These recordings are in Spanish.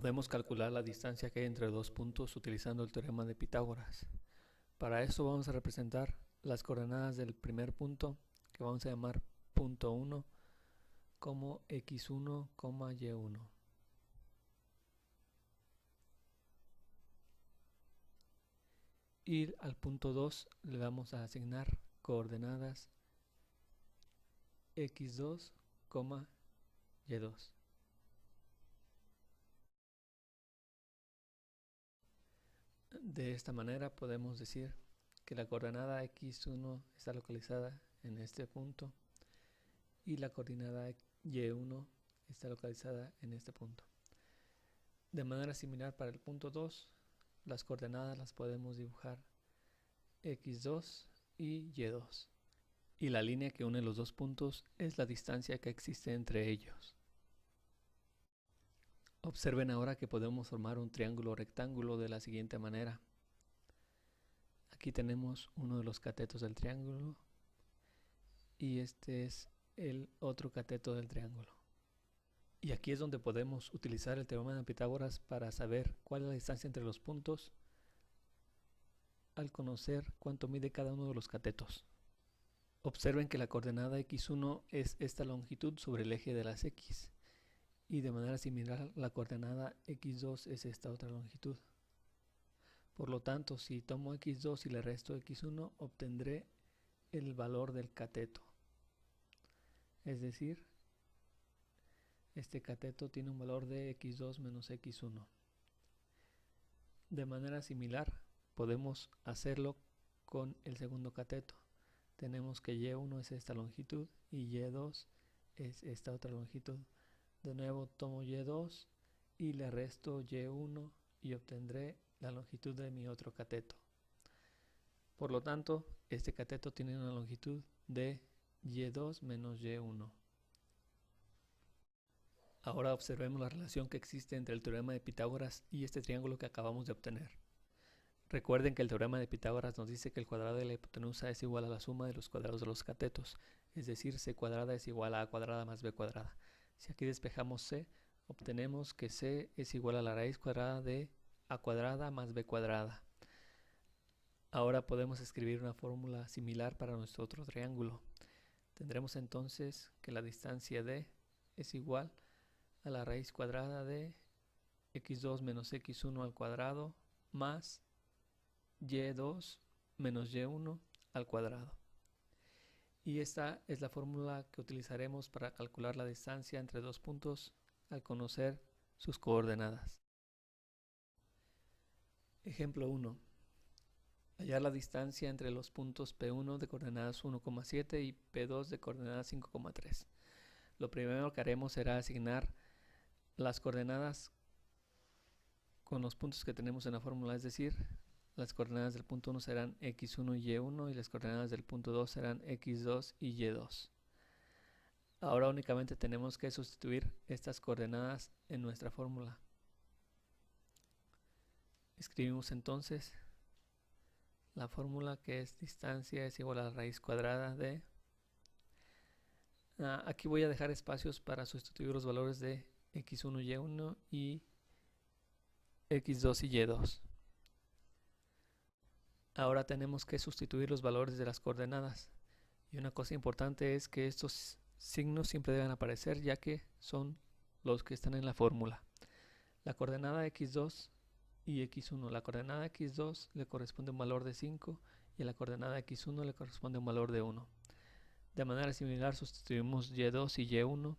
Podemos calcular la distancia que hay entre dos puntos utilizando el teorema de Pitágoras. Para eso vamos a representar las coordenadas del primer punto, que vamos a llamar punto 1, como x1, y1. Y al punto 2 le vamos a asignar coordenadas x2, y2. De esta manera podemos decir que la coordenada x1 está localizada en este punto y la coordenada y1 está localizada en este punto. De manera similar para el punto 2, las coordenadas las podemos dibujar x2 y y2. Y la línea que une los dos puntos es la distancia que existe entre ellos. Observen ahora que podemos formar un triángulo rectángulo de la siguiente manera. Aquí tenemos uno de los catetos del triángulo y este es el otro cateto del triángulo. Y aquí es donde podemos utilizar el teorema de Pitágoras para saber cuál es la distancia entre los puntos al conocer cuánto mide cada uno de los catetos. Observen que la coordenada x1 es esta longitud sobre el eje de las x. Y de manera similar, la coordenada x2 es esta otra longitud. Por lo tanto, si tomo x2 y le resto x1, obtendré el valor del cateto. Es decir, este cateto tiene un valor de x2 menos x1. De manera similar, podemos hacerlo con el segundo cateto. Tenemos que y1 es esta longitud y y2 es esta otra longitud. De nuevo tomo y2 y le resto y1 y obtendré la longitud de mi otro cateto. Por lo tanto, este cateto tiene una longitud de y2 menos y1. Ahora observemos la relación que existe entre el teorema de Pitágoras y este triángulo que acabamos de obtener. Recuerden que el teorema de Pitágoras nos dice que el cuadrado de la hipotenusa es igual a la suma de los cuadrados de los catetos, es decir, c cuadrada es igual a cuadrada más b cuadrada. Si aquí despejamos c, obtenemos que c es igual a la raíz cuadrada de a cuadrada más b cuadrada. Ahora podemos escribir una fórmula similar para nuestro otro triángulo. Tendremos entonces que la distancia d es igual a la raíz cuadrada de x2 menos x1 al cuadrado más y2 menos y1 al cuadrado. Y esta es la fórmula que utilizaremos para calcular la distancia entre dos puntos al conocer sus coordenadas. Ejemplo 1. Hallar la distancia entre los puntos P1 de coordenadas 1,7 y P2 de coordenadas 5,3. Lo primero que haremos será asignar las coordenadas con los puntos que tenemos en la fórmula, es decir, las coordenadas del punto 1 serán x1 y y1 y las coordenadas del punto 2 serán x2 y y2. Ahora únicamente tenemos que sustituir estas coordenadas en nuestra fórmula. Escribimos entonces la fórmula, que es distancia es igual a la raíz cuadrada de... aquí voy a dejar espacios para sustituir los valores de x1 y y1 y x2 y y2. Ahora tenemos que sustituir los valores de las coordenadas. Y una cosa importante es que estos signos siempre deben aparecer, ya que son los que están en la fórmula. La coordenada x2 y x1. La coordenada x2 le corresponde un valor de 5 y a la coordenada x1 le corresponde un valor de 1. De manera similar sustituimos y2 y y1,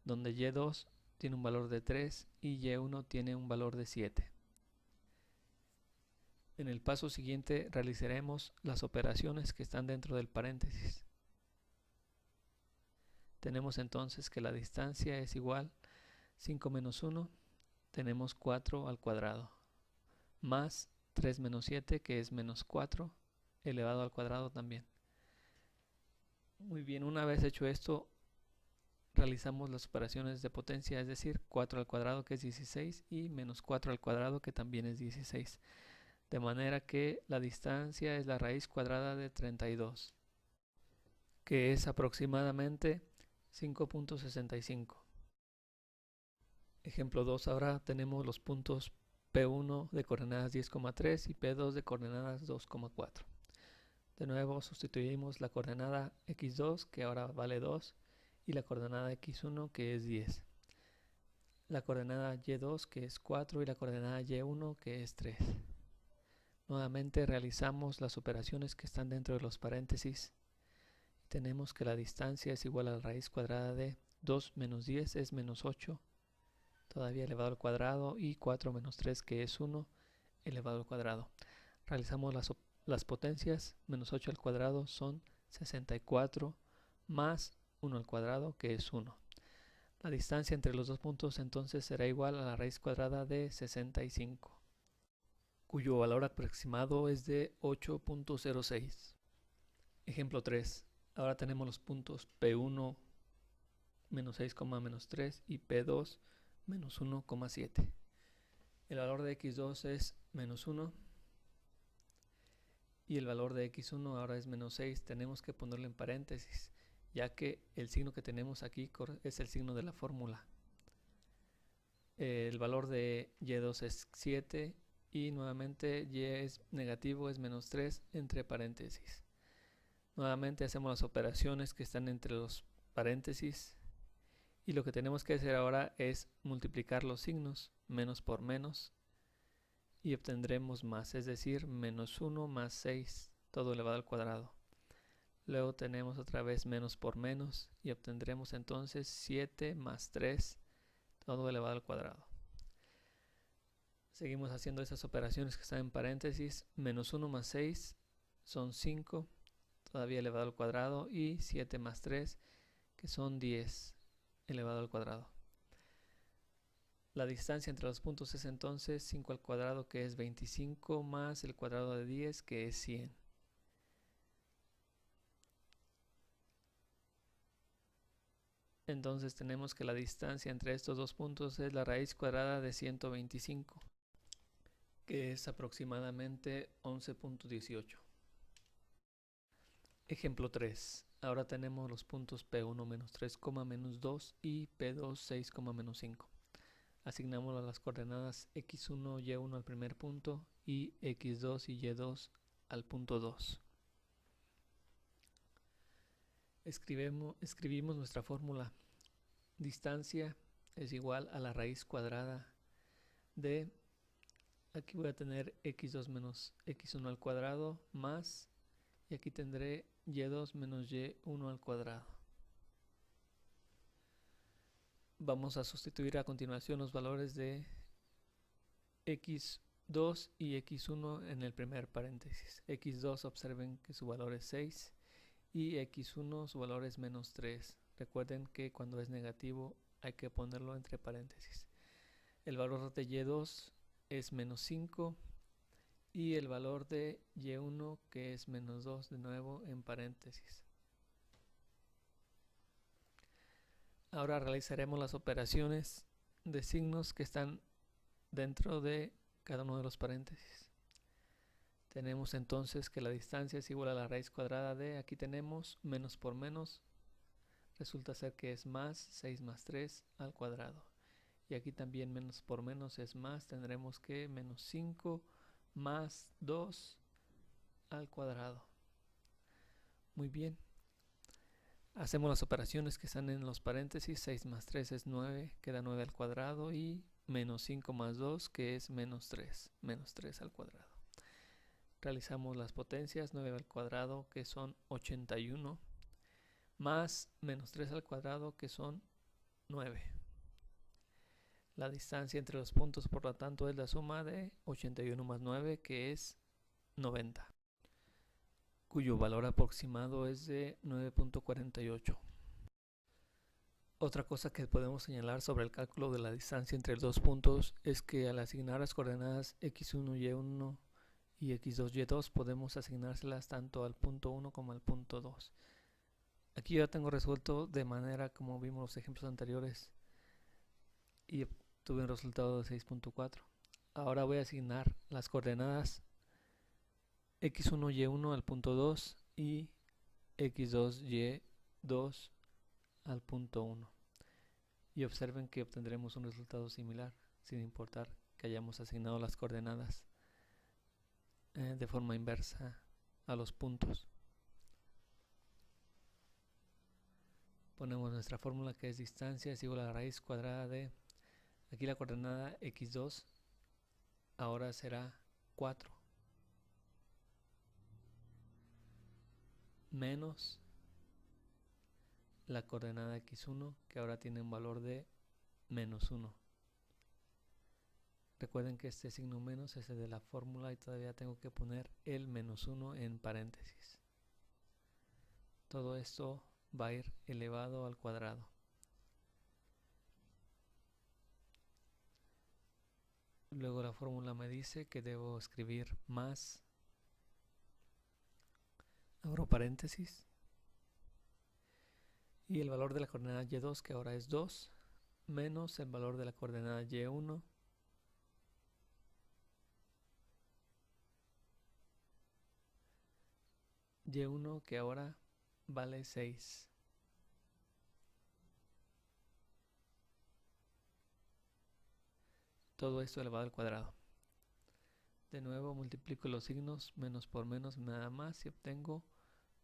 donde y2 tiene un valor de 3 y y1 tiene un valor de 7. En el paso siguiente realizaremos las operaciones que están dentro del paréntesis. Tenemos entonces que la distancia es igual a 5 menos 1, tenemos 4 al cuadrado, más 3 menos 7, que es menos 4, elevado al cuadrado también. Muy bien, una vez hecho esto, realizamos las operaciones de potencia, es decir, 4 al cuadrado, que es 16, y menos 4 al cuadrado, que también es 16. De manera que la distancia es la raíz cuadrada de 32, que es aproximadamente 5.65. Ejemplo 2, ahora tenemos los puntos P1 de coordenadas 10,3 y P2 de coordenadas 2,4. De nuevo sustituimos la coordenada x2, que ahora vale 2, y la coordenada x1, que es 10. La coordenada y2, que es 4, y la coordenada y1, que es 3. Nuevamente realizamos las operaciones que están dentro de los paréntesis. Tenemos que la distancia es igual a la raíz cuadrada de 2 menos 10 es menos 8, todavía elevado al cuadrado, y 4 menos 3, que es 1, elevado al cuadrado. Realizamos las potencias. Menos 8 al cuadrado son 64 más 1 al cuadrado, que es 1. La distancia entre los dos puntos entonces será igual a la raíz cuadrada de 65, cuyo valor aproximado es de 8.06. Ejemplo 3. Ahora tenemos los puntos P1 menos 6, menos 3 y P2 menos 1,7. El valor de x2 es menos 1 y el valor de x1 ahora es menos 6. Tenemos que ponerlo en paréntesis, ya que el signo que tenemos aquí es el signo de la fórmula. El valor de y2 es 7 y nuevamente y es negativo, es menos 3 entre paréntesis. Nuevamente hacemos las operaciones que están entre los paréntesis. Y lo que tenemos que hacer ahora es multiplicar los signos, menos por menos, y obtendremos más, es decir, menos 1 más 6, todo elevado al cuadrado. Luego tenemos otra vez menos por menos, y obtendremos entonces 7 más 3, todo elevado al cuadrado. Seguimos haciendo esas operaciones que están en paréntesis. Menos 1 más 6 son 5, todavía elevado al cuadrado, y 7 más 3, que son 10. Elevado al cuadrado. La distancia entre los puntos es entonces 5 al cuadrado, que es 25, más el cuadrado de 10, que es 100. Entonces tenemos que la distancia entre estos dos puntos es la raíz cuadrada de 125, que es aproximadamente 11.18. Ejemplo 3. Ahora tenemos los puntos P1 menos 3, menos 2 y P2 6, menos 5. Asignamos las coordenadas x1, y1 al primer punto y x2 y y2 al punto 2. Escribimos nuestra fórmula. Distancia es igual a la raíz cuadrada de, aquí voy a tener x2 menos x1 al cuadrado más, y aquí tendré y2 menos y1 al cuadrado. Vamos a sustituir a continuación los valores de x2 y x1 en el primer paréntesis. x2, observen que su valor es 6 y x1 su valor es menos 3. Recuerden que cuando es negativo hay que ponerlo entre paréntesis. El valor de y2 es menos 5 y el valor de y1, que es menos 2, de nuevo en paréntesis. Ahora realizaremos las operaciones de signos que están dentro de cada uno de los paréntesis. Tenemos entonces que la distancia es igual a la raíz cuadrada de, aquí tenemos menos por menos, resulta ser que es más 6 más 3 al cuadrado. Y aquí también menos por menos es más, tendremos que menos 5 más 2 al cuadrado. Muy bien. Hacemos las operaciones que están en los paréntesis. 6 más 3 es 9, queda 9 al cuadrado, y menos 5 más 2, que es menos 3 al cuadrado. Realizamos las potencias. 9 al cuadrado, que son 81, más menos 3 al cuadrado, que son 9. La distancia entre los puntos, por lo tanto, es la suma de 81 más 9, que es 90, cuyo valor aproximado es de 9.48. Otra cosa que podemos señalar sobre el cálculo de la distancia entre los dos puntos es que al asignar las coordenadas x1, y1 y x2, y2 podemos asignárselas tanto al punto 1 como al punto 2. Aquí ya tengo resuelto de manera como vimos los ejemplos anteriores y obtuve un resultado de 6.4. Ahora voy a asignar las coordenadas x1, y1 al punto 2 y x2, y2 al punto 1. Y observen que obtendremos un resultado similar, sin importar que hayamos asignado las coordenadas de forma inversa a los puntos. Ponemos nuestra fórmula, que es distancia es igual a la raíz cuadrada de, aquí la coordenada x2 ahora será 4 menos la coordenada x1, que ahora tiene un valor de menos 1. Recuerden que este signo menos es el de la fórmula y todavía tengo que poner el menos 1 en paréntesis. Todo esto va a ir elevado al cuadrado. Luego la fórmula me dice que debo escribir más, abro paréntesis, y el valor de la coordenada y2, que ahora es 2, menos el valor de la coordenada y1, que ahora vale 6. Todo esto elevado al cuadrado. De nuevo multiplico los signos, menos por menos nada más, y obtengo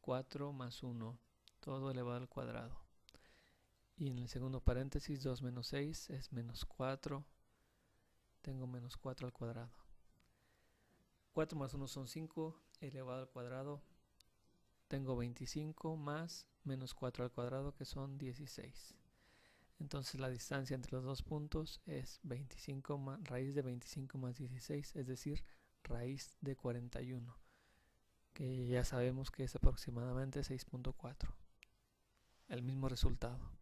4 más 1, todo elevado al cuadrado. Y en el segundo paréntesis, 2 menos 6 es menos 4, tengo menos 4 al cuadrado. 4 más 1 son 5, elevado al cuadrado, tengo 25 más menos 4 al cuadrado, que son 16. Entonces la distancia entre los dos puntos es 25 más, raíz de 25 más 16, es decir, raíz de 41, que ya sabemos que es aproximadamente 6.4. El mismo resultado.